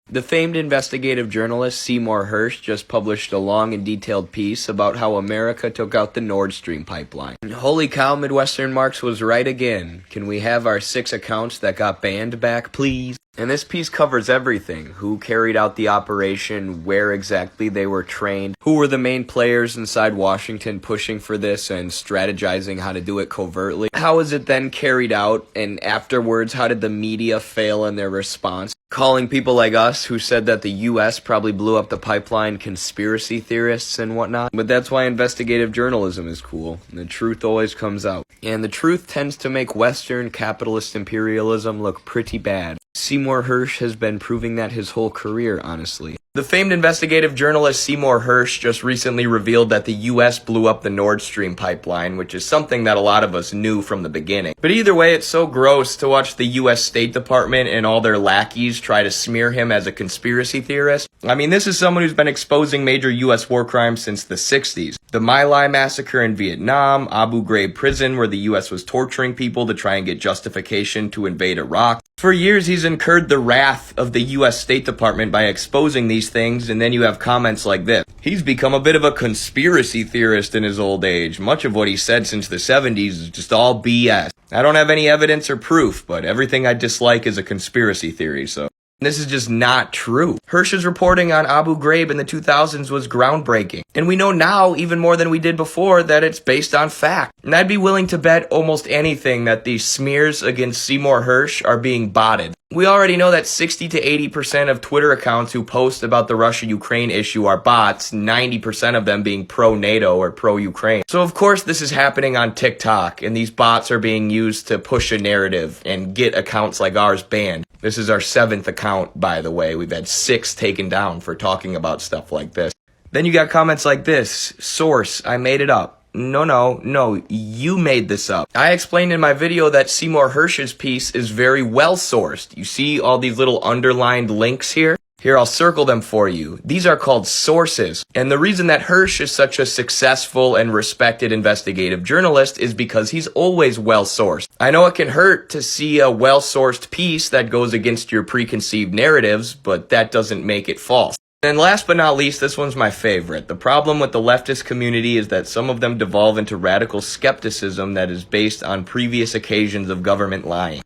The famed investigative journalist Seymour Hirsch just published a long and detailed piece about how America took out the Nordstream pipeline. Holy cow, Midwestern Marks was right again. Can we have our 6 accounts that got banned back, please? And this piece covers everything. Who carried out the operation, where exactly they were trained, who were the main players inside Washington pushing for this and strategizing how to do it covertly. How was it then carried out, and afterwards, how did the media fail in their response? Calling people like us who said that the U.S. probably blew up the pipeline conspiracy theorists and whatnot. But that's why investigative journalism is cool. The truth always comes out. And the truth tends to make Western capitalist imperialism look pretty bad. Seymour Hirsch has been proving that his whole career, honestly. The famed investigative journalist Seymour Hirsch just recently revealed that the U.S. blew up the Nord Stream pipeline, which is something that a lot of us knew from the beginning. But either way, it's so gross to watch the U.S. State Department and all their lackeys try to smear him as a conspiracy theorist. I mean, this is someone who's been exposing major U.S. war crimes since the 60s. The My Lai massacre in Vietnam, Abu Ghraib prison where the U.S. was torturing people to try and get justification to invade Iraq. For years, he's incurred the wrath of the U.S. State Department by exposing these things, and then you have comments like this. He's become a bit of a conspiracy theorist in his old age. Much of what he said since the 70s is just all BS. I don't have any evidence or proof, but everything I dislike is a conspiracy theory, so this is just not true. Hirsch's reporting on Abu Ghraib in the 2000s was groundbreaking. And we know now, even more than we did before, that it's based on fact. And I'd be willing to bet almost anything that these smears against Seymour Hirsch are being botted. We already know that 60 to 80% of Twitter accounts who post about the Russia-Ukraine issue are bots, 90% of them being pro-NATO or pro-Ukraine. So of course this is happening on TikTok, and these bots are being used to push a narrative and get accounts like ours banned. This is our 7th account, by the way. We've had 6 taken down for talking about stuff like this. Then you got comments like this. Source, I made it up. No, you made this up. I explained in my video that Seymour Hirsch's piece is very well sourced. You see all these little underlined links here? Here, I'll circle them for you. These are called sources. And the reason that Hirsch is such a successful and respected investigative journalist is because he's always well-sourced. I know it can hurt to see a well-sourced piece that goes against your preconceived narratives, but that doesn't make it false. And last but not least, this one's my favorite. The problem with the leftist community is that some of them devolve into radical skepticism that is based on previous occasions of government lying.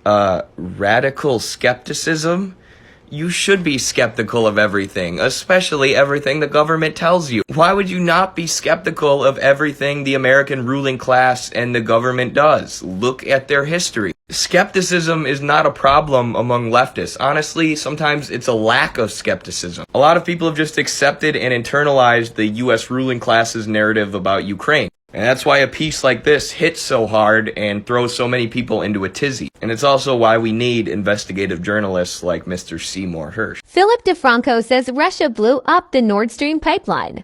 Radical skepticism? You should be skeptical of everything, especially everything the government tells you. Why would you not be skeptical of everything the American ruling class and the government does? Look at their history. Skepticism is not a problem among leftists. Honestly, sometimes it's a lack of skepticism. A lot of people have just accepted and internalized the U.S. ruling class's narrative about Ukraine. And that's why a piece like this hits so hard and throws so many people into a tizzy. And it's also why we need investigative journalists like Mr. Seymour Hirsch. Philip DeFranco says Russia blew up the Nord Stream pipeline.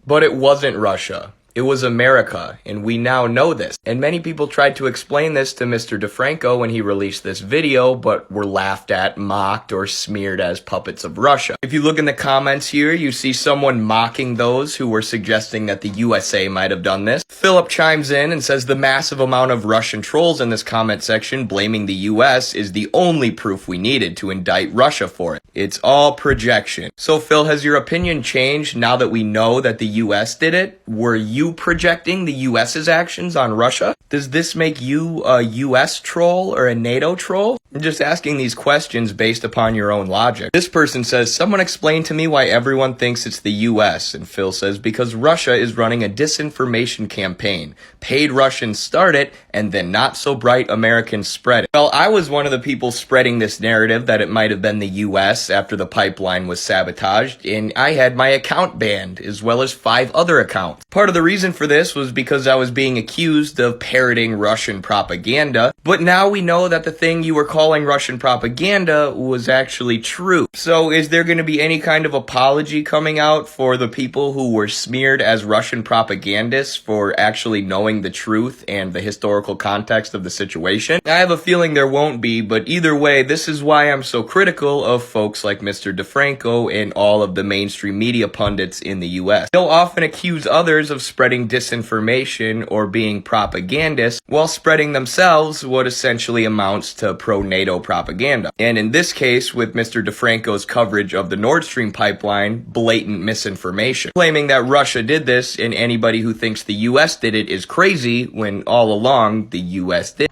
But it wasn't Russia. It was America, and we now know this. And many people tried to explain this to Mr. DeFranco when he released this video, but were laughed at, mocked, or smeared as puppets of Russia. If you look in the comments here, you see someone mocking those who were suggesting that the USA might have done this. Philip chimes in and says the massive amount of Russian trolls in this comment section blaming the US is the only proof we needed to indict Russia for it. It's all projection. So Phil, has your opinion changed now that we know that the US did it? Were you projecting the US's actions on Russia? Does this make you a US troll or a NATO troll? I'm just asking these questions based upon your own logic. This person says, someone explain to me why everyone thinks it's the US. And Phil says, because Russia is running a disinformation campaign. Paid Russians start it, and then not so bright Americans spread it. Well, I was one of the people spreading this narrative that it might have been the US after the pipeline was sabotaged, and I had my account banned, as well as 5 other accounts. Part of the reason for this was because I was being accused of parroting Russian propaganda, but now we know that the thing you were calling Russian propaganda was actually true. So is there going to be any kind of apology coming out for the people who were smeared as Russian propagandists for actually knowing the truth and the historical context of the situation? I have a feeling there won't be, but either way, this is why I'm so critical of folks like Mr. DeFranco and all of the mainstream media pundits in the US. They'll often accuse others of spreading disinformation or being propagandists while spreading themselves what what essentially amounts to pro-NATO propaganda. And in this case, with Mr. DeFranco's coverage of the Nord Stream pipeline, blatant misinformation, claiming that Russia did this, and anybody who thinks the U.S. did it is crazy, when all along the U.S. did.